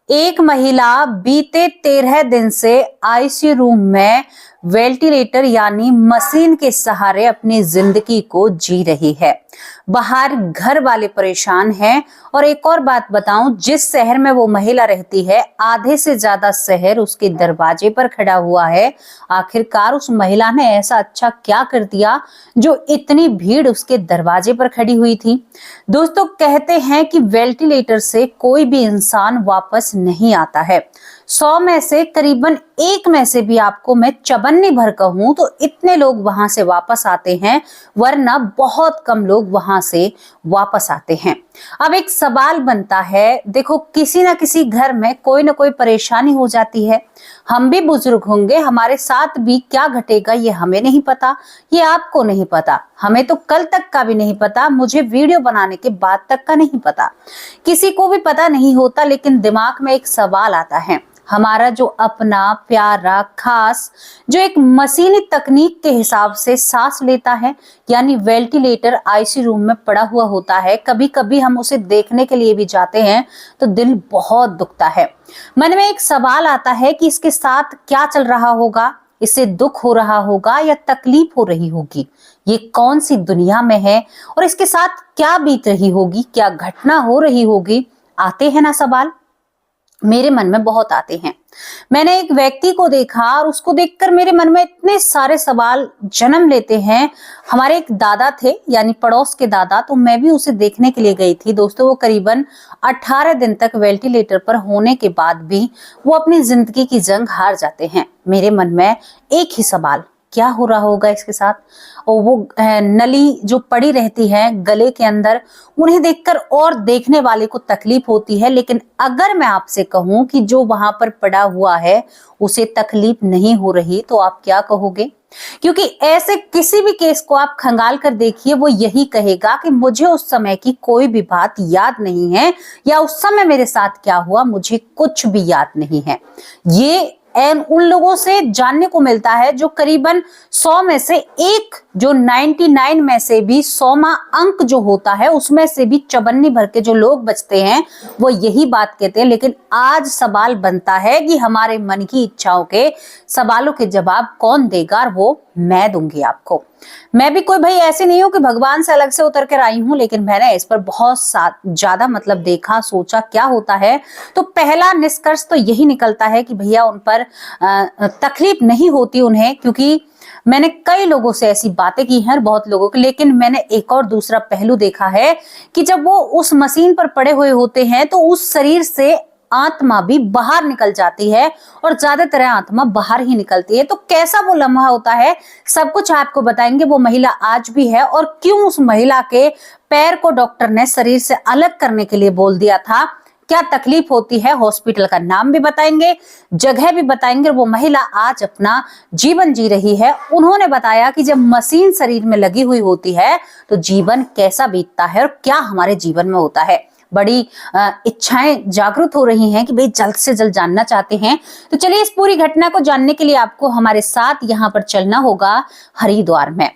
एक महिला बीते 13 दिन से आईसीयू रूम में वेंटिलेटर यानी मशीन के सहारे अपनी जिंदगी को जी रही है। बाहर घर वाले परेशान हैं। और एक और बात बताऊं, जिस शहर में वो महिला रहती है आधे से ज्यादा शहर उसके दरवाजे पर खड़ा हुआ है। आखिरकार उस महिला ने ऐसा अच्छा क्या कर दिया जो इतनी भीड़ उसके दरवाजे पर खड़ी हुई थी। दोस्तों, कहते हैं कि वेंटिलेटर से कोई भी इंसान वापस नहीं आता है। 100 में से करीबन 1 में से भी आपको मैं चवन्नी भर कहूं तो इतने लोग वहां से वापस आते हैं, वरना बहुत कम लोग वहां से वापस आते हैं। अब एक सवाल बनता है, देखो किसी ना किसी घर में कोई ना कोई परेशानी हो जाती है। हम भी बुजुर्ग होंगे, हमारे साथ भी क्या घटेगा ये हमें नहीं पता, ये आपको नहीं पता, हमें तो कल तक का भी नहीं पता, मुझे वीडियो बनाने के बाद तक का नहीं पता, किसी को भी पता नहीं होता। लेकिन दिमाग में एक सवाल आता है, हमारा जो अपना प्यारा खास जो एक मशीनी तकनीक के हिसाब से सांस लेता है, यानी वेंटिलेटर आईसीयू रूम में पड़ा हुआ होता है, कभी कभी हम उसे देखने के लिए भी जाते हैं तो दिल बहुत दुखता है। मन में एक सवाल आता है कि इसके साथ क्या चल रहा होगा, इसे दुख हो रहा होगा या तकलीफ हो रही होगी, ये कौन सी दुनिया में है और इसके साथ क्या बीत रही होगी, क्या घटना हो रही होगी। आते हैं ना सवाल, मेरे मन में बहुत आते हैं। मैंने एक व्यक्ति को देखा और उसको देखकर मेरे मन में इतने सारे सवाल जन्म लेते हैं। हमारे एक दादा थे, यानी पड़ोस के दादा, तो मैं भी उसे देखने के लिए गई थी। दोस्तों, वो करीबन 18 दिन तक वेंटिलेटर पर होने के बाद भी वो अपनी जिंदगी की जंग हार जाते हैं। मेरे मन में एक ही सवाल, क्या हो रहा होगा इसके साथ। और वो नली जो पड़ी रहती है गले के अंदर, उन्हें देखकर और देखने वाले को तकलीफ होती है। लेकिन अगर मैं आपसे कहूं कि जो वहां पर पड़ा हुआ है उसे तकलीफ नहीं हो रही, तो आप क्या कहोगे? क्योंकि ऐसे किसी भी केस को आप खंगाल कर देखिए, वो यही कहेगा कि मुझे उस समय की कोई भी बात याद नहीं है, या उस समय मेरे साथ क्या हुआ मुझे कुछ भी याद नहीं है। ये उन लोगों से जानने को मिलता है जो करीबन 100 में से एक, जो 99 में से भी 100वां अंक जो होता है उसमें से भी चवन्नी भर के जो लोग बचते हैं वो यही बात कहते हैं। लेकिन आज सवाल बनता है कि हमारे मन की इच्छाओं के सवालों के जवाब कौन देगा, और वो मैं दूंगी आपको। मैं भी कोई भाई ऐसे नहीं हूं कि भगवान से अलग से उतर कर आई हूं, लेकिन मैंने इस पर बहुत ज्यादा देखा, सोचा क्या होता है। तो पहला निष्कर्ष तो यही निकलता है कि भैया उन पर तकलीफ नहीं होती उन्हें, क्योंकि मैंने कई लोगों से ऐसी बातें की हैं, बहुत लोगों की। लेकिन मैंने एक और दूसरा पहलू देखा है कि जब वो उस मशीन पर पड़े हुए होते हैं तो उस शरीर से आत्मा भी बाहर निकल जाती है, और ज्यादातर आत्मा बाहर ही निकलती है। तो कैसा वो लम्हा होता है, सब कुछ आपको बताएंगे। वो महिला आज भी है, और क्यों उस महिला के पैर को डॉक्टर ने शरीर से अलग करने के लिए बोल दिया था, क्या तकलीफ होती है, हॉस्पिटल का नाम भी बताएंगे, जगह भी बताएंगे। वो महिला आज अपना जीवन जी रही है। उन्होंने बताया कि जब मशीन शरीर में लगी हुई होती है तो जीवन कैसा बीतता है और क्या हमारे जीवन में होता है। बड़ी इच्छाएं जागृत हो रही हैं कि भाई जल्द से जल्द जानना चाहते हैं। तो चलिए इस पूरी घटना को जानने के लिए आपको हमारे साथ यहाँ पर चलना होगा हरिद्वार में।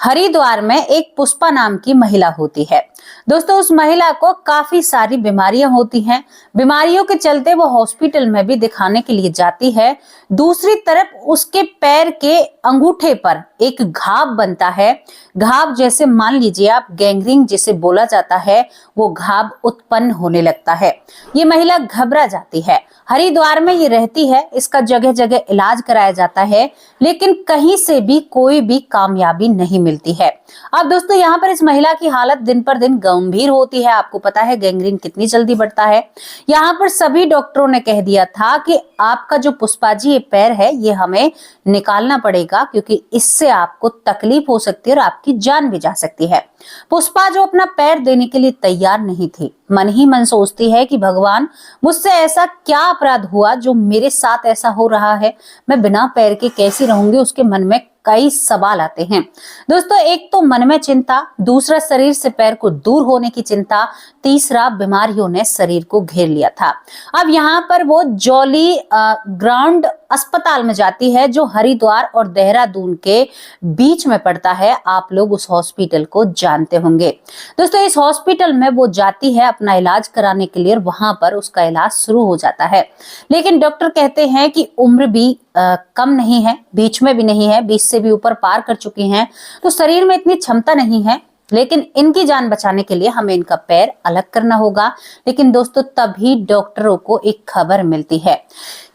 हरिद्वार में एक पुष्पा नाम की महिला होती है। दोस्तों, उस महिला को काफी सारी बीमारियां होती हैं। बीमारियों के चलते वो हॉस्पिटल में भी दिखाने के लिए जाती है। दूसरी तरफ उसके पैर के अंगूठे पर एक घाव बनता है। घाव जैसे मान लीजिए आप गैंग्रीन जिसे बोला जाता है, वो घाव उत्पन्न होने लगता है। ये महिला घबरा जाती है। हरिद्वार में ये रहती है, इसका जगह जगह इलाज कराया जाता है, लेकिन कहीं से भी कोई भी कामयाबी नहीं मिलती है। अब दोस्तों, यहाँ पर इस महिला की हालत दिन पर दिन गंभीर होती है। आपको पता है गैंग्रीन कितनी जल्दी बढ़ता है। यहाँ पर सभी डॉक्टरों ने कह दिया था कि आपका जो पुष्पा जी ये पैर है ये हमें निकालना पड़ेगा, क्योंकि इससे आपको तकलीफ हो सकती है और आपकी जान भी जा सकती है। पुष्पा जो अपना पैर देने के लिए तैयार नहीं थी, मन ही मन सोचती है कि भगवान, मुझसे ऐसा क्या अपराध हुआ जो मेरे साथ ऐसा हो रहा है, मैं बिना पैर के कैसी रहूंगी। उसके मन में कई सवाल आते हैं। दोस्तों, एक तो मन में चिंता, दूसरा शरीर से पैर को दूर होने की चिंता, तीसरा बीमारियों ने शरीर को घेर लिया था। अब यहाँ पर वो जॉली ग्राउंड अस्पताल में जाती है जो हरिद्वार और देहरादून के बीच में पड़ता है। आप लोग उस हॉस्पिटल को जानते होंगे। दोस्तों इस हॉस्पिटल में वो जाती है अपना इलाज कराने के लिए और वहां पर उसका इलाज शुरू हो जाता है। लेकिन डॉक्टर कहते हैं कि उम्र भी कम नहीं है, बीच में भी नहीं है, 20 से भी ऊपर पार कर चुकी हैं, तो शरीर में इतनी क्षमता नहीं है, लेकिन इनकी जान बचाने के लिए हमें इनका पैर अलग करना होगा। लेकिन दोस्तों तभी डॉक्टरों को एक खबर मिलती है।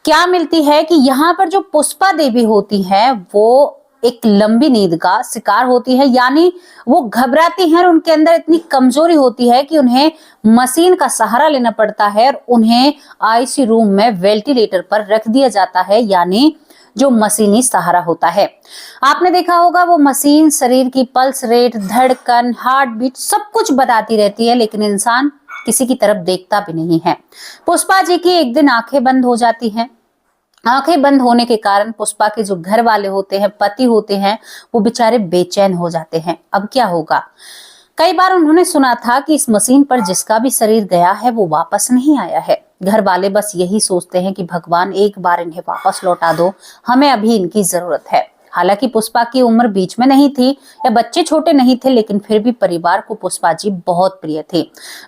क्या मिलती है कि यहाँ पर जो पुष्पा देवी होती है वो एक लंबी नींद का शिकार होती है, यानी वो घबराती हैं और उनके अंदर इतनी कमजोरी होती है कि उन्हें मशीन का सहारा लेना पड़ता है और उन्हें आईसीयू रूम में वेंटिलेटर पर रख दिया जाता है, यानी जो मशीनी सहारा होता है। आपने देखा होगा वो मशीन शरीर की पल्स रेट, धड़कन, हार्ट बीट सब कुछ बताती रहती है, लेकिन इंसान किसी की तरफ देखता भी नहीं है। पुष्पा जी की एक दिन आंखें बंद हो जाती हैं। आंखें बंद होने के कारण पुष्पा के जो घर वाले होते हैं, पति होते हैं, वो बेचारे बेचैन हो जाते हैं। अब क्या होगा? कई बार उन्होंने सुना था कि इस मशीन पर जिसका भी शरीर गया है वो वापस नहीं आया है। घर वाले बस यही सोचते हैं कि भगवान एक बार इन्हें वापस लौटा दो, हमें अभी इनकी जरूरत है। हालांकि पुष्पा की उम्र बीच में नहीं थी या बच्चे छोटे नहीं थे, लेकिन फिर भी परिवार को पुष्पा जी बहुत प्रिय थे।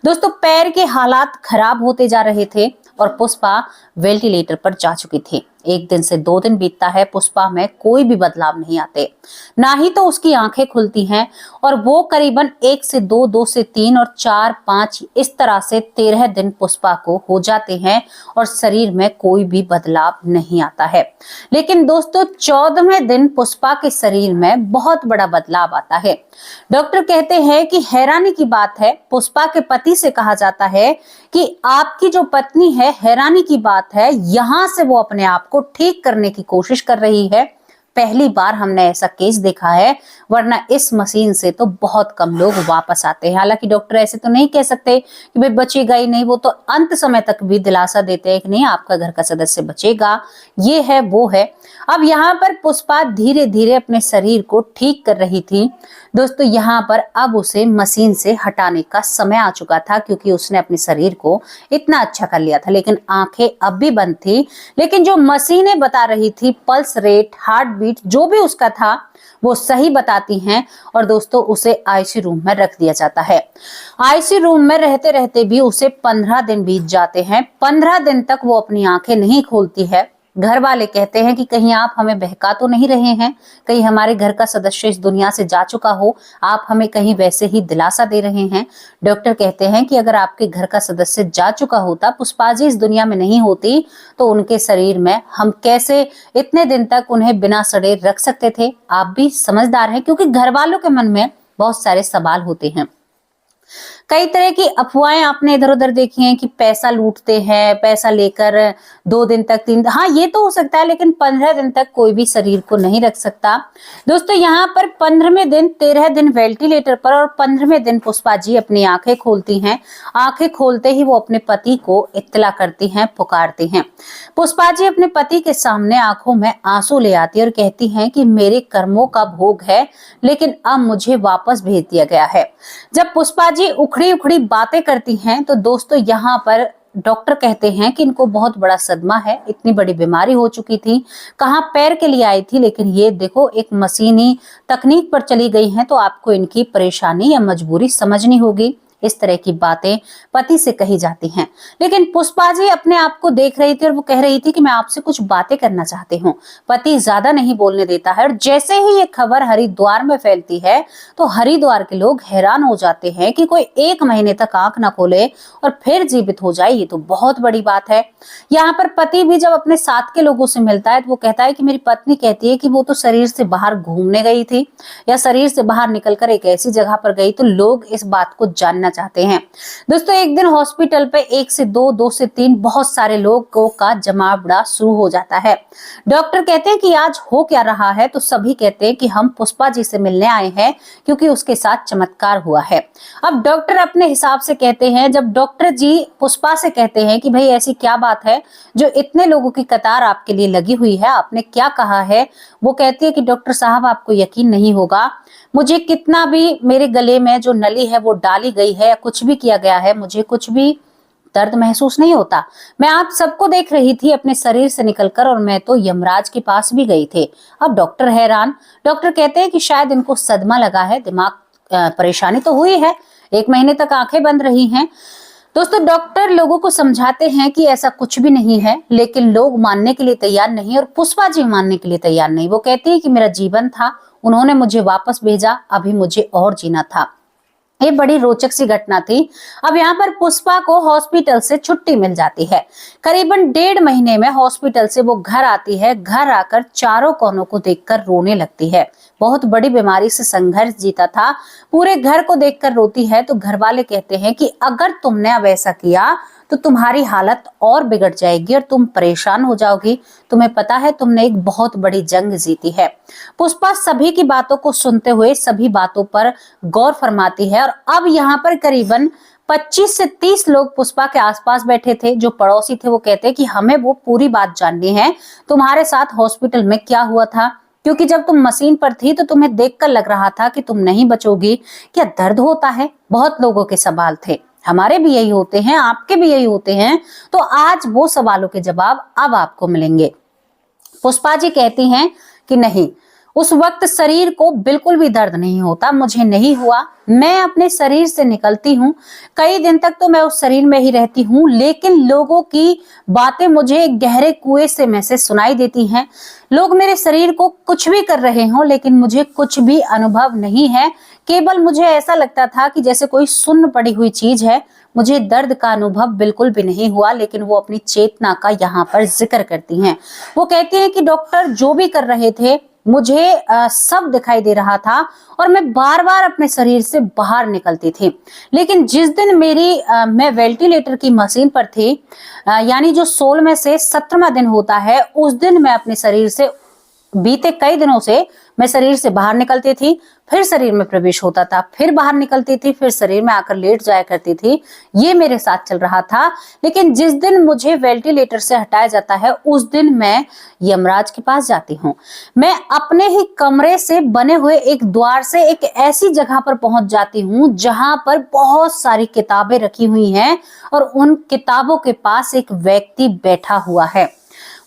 दोस्तों पैर के हालात खराब होते जा रहे थे और पुष्पा वेंटिलेटर पर जा चुकी थी। 1 दिन से 2 दिन बीतता है, पुष्पा में कोई भी बदलाव नहीं आते, ना ही तो उसकी आंखें खुलती हैं और वो करीबन 1 से 2, 2 से 3 और 4, 5 इस तरह से 13 दिन पुष्पा को हो जाते हैं और शरीर में कोई भी बदलाव नहीं आता है। लेकिन दोस्तों 14वें दिन पुष्पा के शरीर में बहुत बड़ा बदलाव आता है। डॉक्टर कहते हैं कि हैरानी की बात है, पुष्पा के पति से कहा जाता है कि आपकी जो पत्नी है, हैरानी की बात है, यहां से वो अपने आप को ठीक करने की कोशिश कर रही है। पहली बार हमने ऐसा केस देखा है, वरना इस मशीन से तो बहुत कम लोग वापस आते हैं। हालांकि डॉक्टर ऐसे तो नहीं कह सकते कि भाई बचेगा ही नहीं, वो तो अंत समय तक भी दिलासा देते हैं कि नहीं आपका घर का सदस्य बचेगा, ये है वो है। अब यहाँ पर पुष्पा धीरे धीरे अपने शरीर को ठीक कर रही थी। दोस्तों यहाँ पर अब उसे मशीन से हटाने का समय आ चुका था, क्योंकि उसने अपने शरीर को इतना अच्छा कर लिया था। लेकिन आंखें अब भी बंद थी, लेकिन जो मशीनें बता रही थी, पल्स रेट, हार्ट बीट जो भी उसका था वो सही बताती हैं। और दोस्तों उसे आईसीयू रूम में रख दिया जाता है। आईसीयू रूम में रहते रहते भी उसे 15 दिन बीत जाते हैं। 15 दिन तक वो अपनी आंखें नहीं खोलती है। घर वाले कहते हैं कि कहीं आप हमें बहका तो नहीं रहे हैं, कहीं हमारे घर का सदस्य इस दुनिया से जा चुका हो, आप हमें कहीं वैसे ही दिलासा दे रहे हैं। डॉक्टर कहते हैं कि अगर आपके घर का सदस्य जा चुका होता, पुष्पा जी इस दुनिया में नहीं होती, तो उनके शरीर में हम कैसे इतने दिन तक उन्हें बिना सड़े रख सकते थे। आप भी समझदार हैं, क्योंकि घर वालों के मन में बहुत सारे सवाल होते हैं। कई तरह की अफवाहें आपने इधर उधर देखी हैं कि पैसा लूटते हैं, पैसा लेकर 2 दिन तक 3, हाँ ये तो हो सकता है, लेकिन 15 दिन तक कोई भी शरीर को नहीं रख सकता। दोस्तों यहाँ पर 15वें दिन, 13 दिन वेंटिलेटर पर और 15वें दिन पुष्पा जी अपनी आंखें खोलती हैं। आंखें खोलते ही वो अपने पति को इत्तला करती हैं, पुकारती हैं। पुष्पा जी अपने पति के सामने आंखों में आंसू ले आती है और कहती हैं कि मेरे कर्मों का भोग है, लेकिन अब मुझे वापस भेज दिया गया है। जब पुष्पा जी उखड़ी उखड़ी बातें करती हैं, तो दोस्तों यहाँ पर डॉक्टर कहते हैं कि इनको बहुत बड़ा सदमा है, इतनी बड़ी बीमारी हो चुकी थी, कहाँ पैर के लिए आई थी, लेकिन ये देखो एक मशीनी तकनीक पर चली गई हैं, तो आपको इनकी परेशानी या मजबूरी समझनी होगी। इस तरह की बातें पति से कही जाती हैं। लेकिन पुष्पा जी अपने आप को देख रही थी और वो कह रही थी कि मैं आपसे कुछ बातें करना चाहती हूँ। पति ज्यादा नहीं बोलने देता है और जैसे ही ये खबर हरिद्वार में फैलती है, तो हरिद्वार के लोग हैरान हो जाते हैं कि कोई 1 महीने तक आंख ना खोले और फिर जीवित हो जाए, ये तो बहुत बड़ी बात है। यहाँ पर पति भी जब अपने साथ के लोगों से मिलता है, तो वो कहता है कि मेरी पत्नी कहती है कि वो तो शरीर से बाहर घूमने गई थी या शरीर से बाहर निकलकर एक ऐसी जगह पर गई, तो लोग इस बात को जानना चाहते हैं। दोस्तों एक दिन हॉस्पिटल पे 1 से 2, 2 से 3 बहुत सारे लोगों का जमावड़ा शुरू हो जाता है। डॉक्टर कहते हैं कि आज हो क्या रहा है, तो सभी कहते हैं कि हम पुष्पा जी से मिलने आए हैं, क्योंकि उसके साथ चमत्कार हुआ है। अब डॉक्टर अपने हिसाब से कहते हैं, जब डॉक्टर जी पुष्पा से कहते हैं कि भाई ऐसी क्या बात है जो इतने लोगों की कतार आपके लिए लगी हुई है, आपने क्या कहा है, वो कहती है कि डॉक्टर साहब आपको यकीन नहीं होगा, मुझे कितना भी मेरे गले में जो नली है वो डाली गई है या कुछ भी किया गया है, मुझे कुछ भी दर्द महसूस नहीं होता। मैं आप सबको देख रही थी अपने शरीर से निकलकर, और मैं तो यमराज के पास भी गई थी। अब डॉक्टर हैरान। डॉक्टर कहते हैं कि शायद इनको सदमा लगा है, दिमाग परेशानी तो हुई है, 1 महीने तक आंखें बंद रही हैं। दोस्तों, डॉक्टर लोगों को समझाते हैं कि ऐसा कुछ भी नहीं है, लेकिन लोग मानने के लिए तैयार नहीं, और पुष्पा जी मानने के लिए तैयार नहीं। वो कहती है कि मेरा जीवन था, उन्होंने मुझे वापस भेजा, अभी मुझे और जीना था। ये बड़ी रोचक सी घटना थी। अब यहाँ पर पुष्पा को हॉस्पिटल से छुट्टी मिल जाती है। करीबन 1.5 महीने में हॉस्पिटल से वो घर आती है। घर आकर चारों कोनों को देखकर रोने लगती है। बहुत बड़ी बीमारी से संघर्ष जीता था, पूरे घर को देखकर रोती है। तो घर वाले कहते हैं कि अगर तुमने अब ऐसा किया तो तुम्हारी हालत और बिगड़ जाएगी और तुम परेशान हो जाओगी। तुम्हें पता है तुमने एक बहुत बड़ी जंग जीती है। पुष्पा सभी की बातों को सुनते हुए सभी बातों पर गौर फरमाती है। और अब यहाँ पर करीबन 25 से 30 लोग पुष्पा के आसपास बैठे थे, जो पड़ोसी थे। वो कहते हैं कि हमें वो पूरी बात जाननी है, तुम्हारे साथ हॉस्पिटल में क्या हुआ था, क्योंकि जब तुम मशीन पर थी तो तुम्हें देखकर लग रहा था कि तुम नहीं बचोगी। क्या दर्द होता है? बहुत लोगों के सवाल थे। हमारे भी यही होते हैं, आपके भी यही होते हैं। तो आज वो सवालों के जवाब अब आपको मिलेंगे। पुष्पा जी कहती हैं कि नहीं, उस वक्त शरीर को बिल्कुल भी दर्द नहीं होता, मुझे नहीं हुआ। मैं अपने शरीर से निकलती हूँ, कई दिन तक तो मैं उस शरीर में ही रहती हूँ, लेकिन लोगों की बातें मुझे गहरे कुएं से में से सुनाई देती हैं। लोग मेरे शरीर को कुछ भी कर रहे हों, लेकिन मुझे कुछ भी अनुभव नहीं है। केवल मुझे ऐसा लगता था कि जैसे कोई सुन्न पड़ी हुई चीज है। मुझे दर्द का अनुभव बिल्कुल भी नहीं हुआ। लेकिन वो अपनी चेतना का यहाँ पर जिक्र करती हैं। वो कहती हैं कि डॉक्टर जो भी कर रहे थे, मुझे सब दिखाई दे रहा था और मैं बार बार अपने शरीर से बाहर निकलती थी। लेकिन जिस दिन मैं वेंटिलेटर की मशीन पर थी, यानी जो 16 में से 17वां दिन होता है, उस दिन मैं अपने शरीर से, बीते कई दिनों से मैं शरीर से बाहर निकलती थी, फिर शरीर में प्रवेश होता था, फिर बाहर निकलती थी, फिर शरीर में आकर लेट जाया करती थी। ये मेरे साथ चल रहा था। लेकिन जिस दिन मुझे वेंटिलेटर से हटाया जाता है, उस दिन मैं यमराज के पास जाती हूँ। मैं अपने ही कमरे से बने हुए एक द्वार से एक ऐसी जगह पर पहुंच जाती हूँ जहां पर बहुत सारी किताबें रखी हुई हैं, और उन किताबों के पास एक व्यक्ति बैठा हुआ है।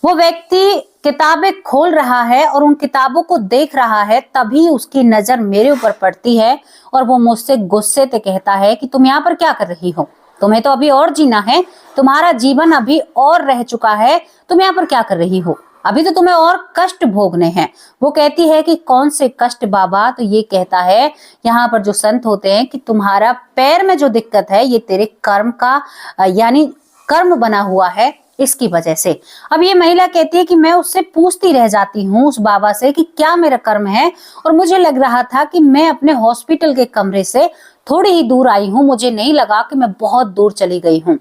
वो व्यक्ति किताबें खोल रहा है और उन किताबों को देख रहा है। तभी उसकी नजर मेरे ऊपर पड़ती है और वो मुझसे गुस्से से कहता है कि तुम यहाँ पर क्या कर रही हो? तुम्हें तो अभी और जीना है, तुम्हारा जीवन अभी और रह चुका है, तुम यहाँ पर क्या कर रही हो? अभी तो तुम्हें और कष्ट भोगने हैं। वो कहती है कि कौन से कष्ट बाबा? तो ये कहता है यहाँ पर जो संत होते हैं कि तुम्हारा पैर में जो दिक्कत है, ये तेरे कर्म का यानी कर्म बना हुआ है, इसकी वजह से। अब ये महिला कहती है कि मैं उससे पूछती रह जाती हूँ उस बाबा से कि क्या मेरा कर्म है, और मुझे लग रहा था कि मैं अपने हॉस्पिटल के कमरे से थोड़ी ही दूर आई हूँ, मुझे नहीं लगा कि मैं बहुत दूर चली गई हूँ।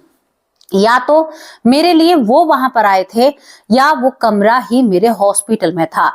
या तो मेरे लिए वो वहां पर आए थे, या वो कमरा ही मेरे हॉस्पिटल में था।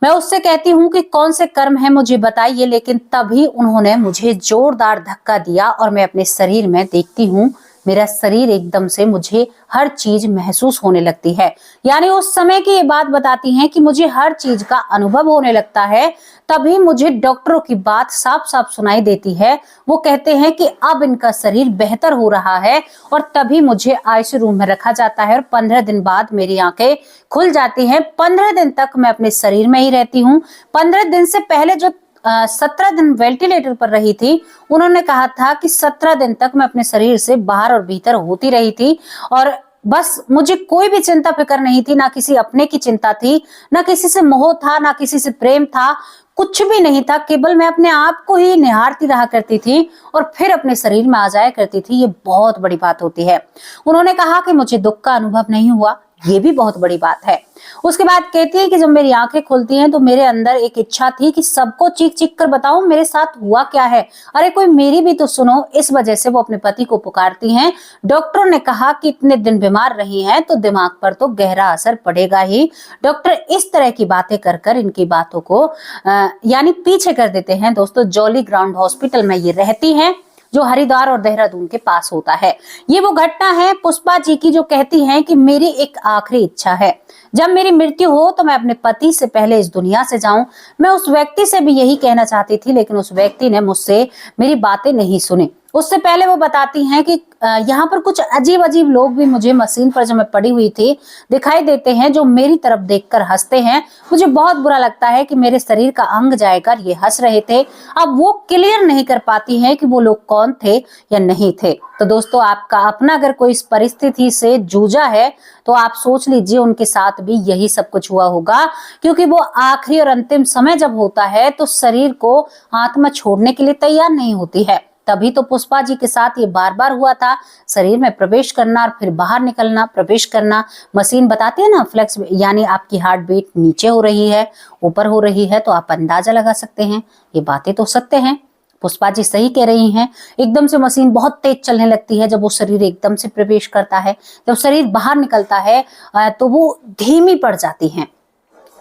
मैं उससे कहती हूँ कि कौन से कर्म है मुझे बताइए, लेकिन तभी उन्होंने मुझे जोरदार धक्का दिया और मैं अपने शरीर में देखती हूँ, मेरा शरीर एकदम से, मुझे हर चीज महसूस होने लगती है। यानी उस समय की ये बात बताती हैं कि मुझे हर चीज का अनुभव होने लगता है। तभी मुझे डॉक्टरों की बात साफ साफ सुनाई देती है। वो कहते हैं कि अब इनका शरीर बेहतर हो रहा है, और तभी मुझे आईसीयू रूम में रखा जाता है और 15 दिन बाद मेरी आंखें खुल जाती हैं। 15 दिन तक मैं अपने शरीर में ही रहती हूँ। 15 दिन से पहले जो 17 दिन वेंटिलेटर पर रही थी, उन्होंने कहा था कि 17 दिन तक मैं अपने शरीर से बाहर और भीतर होती रही थी, और बस मुझे कोई भी चिंता फिक्र नहीं थी, ना किसी अपने की चिंता थी, ना किसी से मोह था, ना किसी से प्रेम था, कुछ भी नहीं था। केवल मैं अपने आप को ही निहारती रहा करती थी और फिर अपने शरीर में आ जाया करती थी। ये बहुत बड़ी बात होती है। उन्होंने कहा कि मुझे दुख का अनुभव नहीं हुआ, ये भी बहुत बड़ी बात है। उसके बाद कहती है कि जब मेरी आंखें खुलती हैं तो मेरे अंदर एक इच्छा थी कि सबको चीख चीख कर बताऊं मेरे साथ हुआ क्या है, अरे कोई मेरी भी तो सुनो। इस वजह से वो अपने पति को पुकारती हैं। डॉक्टरों ने कहा कि इतने दिन बीमार रही हैं तो दिमाग पर तो गहरा असर पड़ेगा ही। डॉक्टर इस तरह की बातें कर कर इनकी बातों को यानी पीछे कर देते हैं। दोस्तों, जॉली ग्राउंड हॉस्पिटल में ये रहती हैं, जो हरिद्वार और देहरादून के पास होता है। ये वो घटना है पुष्पा जी की, जो कहती हैं कि मेरी एक आखिरी इच्छा है, जब मेरी मृत्यु हो तो मैं अपने पति से पहले इस दुनिया से जाऊं। मैं उस व्यक्ति से भी यही कहना चाहती थी, लेकिन उस व्यक्ति ने मुझसे मेरी बातें नहीं सुनी। उससे पहले वो बताती हैं कि यहाँ पर कुछ अजीब अजीब लोग भी मुझे मशीन पर जब मैं पड़ी हुई थी दिखाई देते हैं, जो मेरी तरफ देखकर हंसते हैं। मुझे बहुत बुरा लगता है कि मेरे शरीर का अंग जाकर ये हंस रहे थे। अब वो क्लियर नहीं कर पाती हैं कि वो लोग कौन थे या नहीं थे। तो दोस्तों, आपका अपना अगर कोई इस परिस्थिति से जूझा है तो आप सोच लीजिए उनके साथ भी यही सब कुछ हुआ होगा, क्योंकि वो आखिरी और अंतिम समय जब होता है तो शरीर को आत्मा छोड़ने के लिए तैयार नहीं होती है। तभी तो पुष्पा जी के साथ ये बार बार हुआ था, शरीर में प्रवेश करना और फिर बाहर निकलना, प्रवेश करना। मशीन बताती है ना फ्लेक्स, यानी आपकी हार्ट बीट नीचे हो रही है, ऊपर हो रही है, तो आप अंदाजा लगा सकते हैं। ये बातें तो सत्य हैं, पुष्पा जी सही कह रही हैं। एकदम से मशीन बहुत तेज चलने लगती है जब वो शरीर एकदम से प्रवेश करता है। जब शरीर बाहर निकलता है तो वो धीमी पड़ जाती है,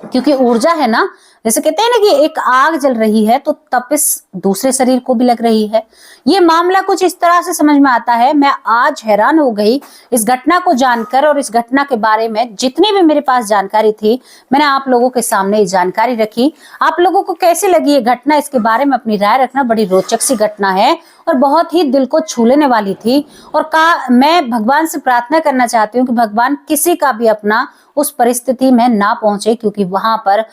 क्योंकि ऊर्जा है ना, जैसे कहते हैं ना कि एक आग जल रही है तो तपिश दूसरे शरीर को भी लग रही है। ये मामला कुछ इस तरह से समझ में आता है। मैं आज हैरान हो गई इस घटना को जानकर, और इस घटना के बारे में जितनी भी मेरे पास जानकारी थी मैंने आप लोगों के सामने ये जानकारी रखी। आप लोगों को कैसी लगी ये घटना, इसके बारे में अपनी राय रखना। बड़ी रोचक सी घटना है और बहुत ही दिल को छू लेने वाली थी। और मैं भगवान से प्रार्थना करना चाहती हूँ कि भगवान किसी का भी अपना उस परिस्थिति में ना पहुंचे, क्योंकि वहां पर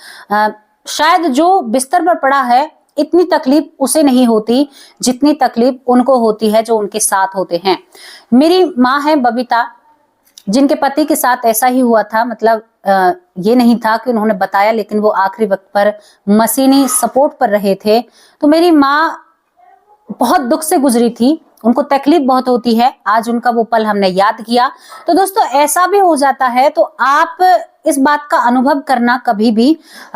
शायद जो बिस्तर पर पड़ा है इतनी तकलीफ उसे नहीं होती जितनी तकलीफ उनको होती है जो उनके साथ होते हैं। मेरी माँ है बबीता, जिनके पति के साथ ऐसा ही हुआ था। मतलब ये नहीं था कि उन्होंने बताया, लेकिन वो आखिरी वक्त पर मशीनी सपोर्ट पर रहे थे। तो मेरी माँ बहुत दुख से गुजरी थी, उनको तकलीफ बहुत होती है। आज उनका वो पल हमने याद किया। तो दोस्तों, ऐसा भी हो जाता है तो आप इस बात का अनुभव करना कभी भी,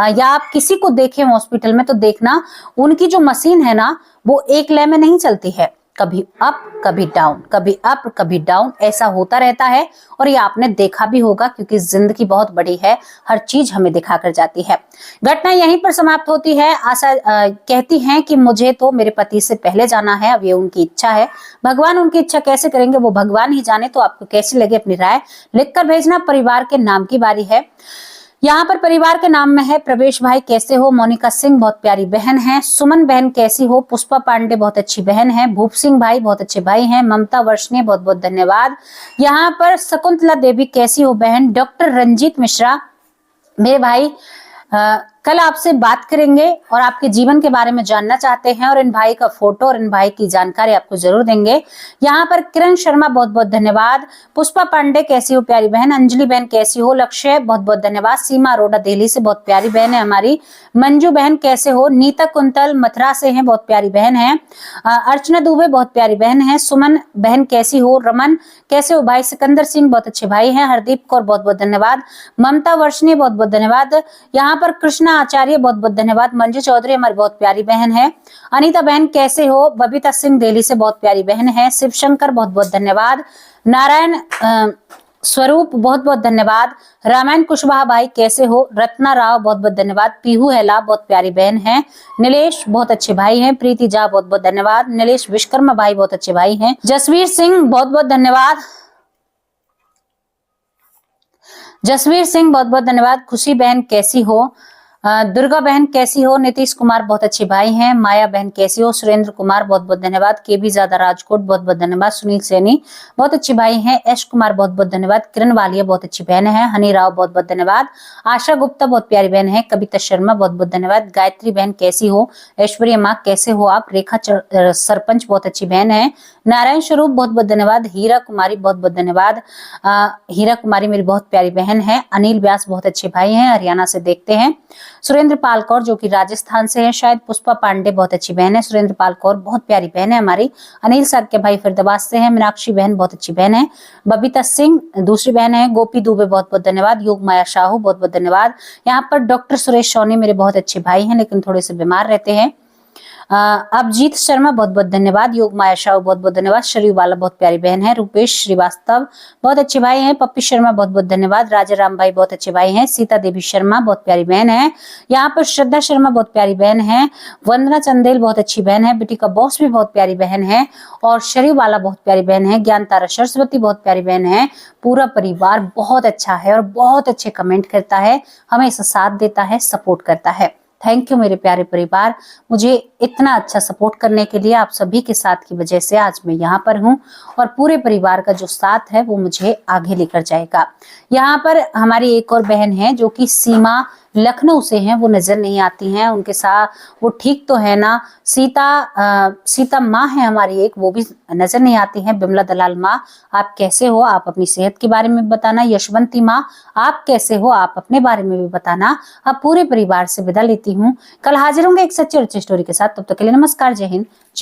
या आप किसी को देखें हॉस्पिटल में तो देखना उनकी जो मशीन है ना वो एक लय में नहीं चलती है, कभी अप कभी डाउन, कभी अप कभी डाउन, ऐसा होता रहता है। और ये आपने देखा भी होगा, क्योंकि जिंदगी बहुत बड़ी है, हर चीज हमें दिखा कर जाती है। घटना यहीं पर समाप्त होती है। आशा कहती हैं कि मुझे तो मेरे पति से पहले जाना है, अब ये उनकी इच्छा है। भगवान उनकी इच्छा कैसे करेंगे वो भगवान ही जाने। तो आपको कैसी लगे अपनी राय लिखकर भेजना। परिवार के नाम की बारी है। यहाँ पर परिवार के नाम में है प्रवेश भाई कैसे हो, मोनिका सिंह बहुत प्यारी बहन है, सुमन बहन कैसी हो, पुष्पा पांडे बहुत अच्छी बहन है, भूप सिंह भाई बहुत अच्छे भाई हैं, ममता वर्षने बहुत बहुत धन्यवाद। यहाँ पर शकुंतला देवी कैसी हो बहन, डॉक्टर रंजीत मिश्रा मेरे भाई कल आपसे बात करेंगे और आपके जीवन के बारे में जानना चाहते हैं, और इन भाई का फोटो और इन भाई की जानकारी आपको जरूर देंगे। यहाँ पर किरण शर्मा बहुत बहुत धन्यवाद। पुष्पा पांडे कैसी हो प्यारी बहन, अंजलि बहन कैसी हो, लक्ष्य बहुत बहुत धन्यवाद। सीमा अरोड़ा दिल्ली से बहुत प्यारी बहन है हमारी। मंजू बहन कैसे हो, नीता कुंतल मथुरा से है बहुत प्यारी बहन है। अर्चना दुबे बहुत प्यारी बहन है। सुमन बहन कैसी हो, रमन कैसे हो भाई, सिकंदर सिंह बहुत अच्छे भाई हैं, हरदीप कौर बहुत बहुत धन्यवाद, ममता वर्षनी बहुत बहुत धन्यवाद। यहाँ पर कृष्णा आचार्य बहुत बहुत धन्यवाद। मंजू चौधरी हमारी बहुत प्यारी बहन है। अनीता बहन कैसे हो, बबीता सिंह दिल्ली से बहुत प्यारी बहन है। शिव शंकर बहुत बहुत धन्यवाद। नारायण स्वरूप बहुत बहुत धन्यवाद। रामायण कुशवाहा भाई कैसे हो, रत्ना राव बहुत बहुत धन्यवाद। पीहू हेला बहुत प्यारी बहन है। नीलेश बहुत अच्छे भाई हैं। प्रीति झा बहुत बहुत धन्यवाद। नीलेश विश्वकर्मा भाई बहुत अच्छे भाई हैं। जसवीर सिंह बहुत बहुत धन्यवाद। जसवीर सिंह बहुत बहुत धन्यवाद। खुशी बहन कैसी हो, दुर्गा बहन कैसी हो, नीतीश कुमार बहुत अच्छे भाई हैं। माया बहन कैसी हो, सुरेंद्र कुमार बहुत बहुत धन्यवाद। के भी ज्यादा राजकोट बहुत बहुत धन्यवाद। सुनील सैनी बहुत अच्छे भाई हैं। एश कुमार बहुत बहुत धन्यवाद। किरण वालिया बहुत अच्छी बहन है। हनी राव बहुत बहुत धन्यवाद। आशा गुप्ता बहुत प्यारी बहन है। कविता शर्मा बहुत बहुत धन्यवाद। गायत्री बहन कैसी हो, ऐश्वर्या माँ कैसे हो आप, रेखा सरपंच बहुत अच्छी बहन है। नारायण स्वरूप बहुत बहुत धन्यवाद। हीरा कुमारी बहुत बहुत धन्यवाद। हीरा कुमारी मेरी बहुत प्यारी बहन है। अनिल व्यास बहुत अच्छे भाई हैं, हरियाणा से देखते हैं। सुरेंद्र पाल कौर जो कि राजस्थान से है शायद। पुष्पा पांडे बहुत अच्छी बहन है। सुरेंद्र पाल कौर बहुत प्यारी बहन है हमारी। अनिल सर के भाई फरीदाबाद से हैं। मीनाक्षी बहन बहुत अच्छी बहन है। बबीता सिंह दूसरी बहन है। गोपी दुबे बहुत बहुत धन्यवाद। योग माया शाहू बहुत बहुत धन्यवाद। यहाँ पर डॉक्टर सुरेश सोनी मेरे बहुत अच्छे भाई हैं, लेकिन थोड़े से बीमार रहते हैं। अभिजीत शर्मा बहुत बहुत धन्यवाद। योग माया शाह बहुत बहुत धन्यवाद। शरीफ वाला बहुत प्यारी बहन है। रूपेश श्रीवास्तव बहुत अच्छे भाई हैं। पप्पी शर्मा बहुत बहुत धन्यवाद। राजा राम भाई बहुत अच्छे भाई हैं। सीता देवी शर्मा बहुत प्यारी बहन है। यहाँ पर श्रद्धा शर्मा बहुत प्यारी बहन है। वंदना चंदेल बहुत अच्छी बहन है। बेटी का बॉस भी बहुत प्यारी बहन है। और शरीफ वाला बहुत प्यारी बहन है। ज्ञान तारा सरस्वती बहुत प्यारी बहन है। पूरा परिवार बहुत अच्छा है और बहुत अच्छे कमेंट करता है, हमेशा साथ देता है, सपोर्ट करता है। थैंक यू मेरे प्यारे परिवार, मुझे इतना अच्छा सपोर्ट करने के लिए। आप सभी के साथ की वजह से आज मैं यहाँ पर हूँ और पूरे परिवार का जो साथ है वो मुझे आगे लेकर जाएगा। यहाँ पर हमारी एक और बहन है जो कि सीमा लखनऊ से हैं, वो नजर नहीं आती हैं। उनके साथ वो ठीक तो है ना, सीता माँ है हमारी एक, वो भी नजर नहीं आती हैं। बिमला दलाल माँ, आप कैसे हो? आप अपनी सेहत के बारे में बताना। यशवंती माँ, आप कैसे हो? आप अपने बारे में भी बताना। अब पूरे परिवार से विदा लेती हूँ, कल हाजिर होंगे एक सच्ची और अच्छी स्टोरी के साथ। तब तक के लिए नमस्कार, जय हिंद, जय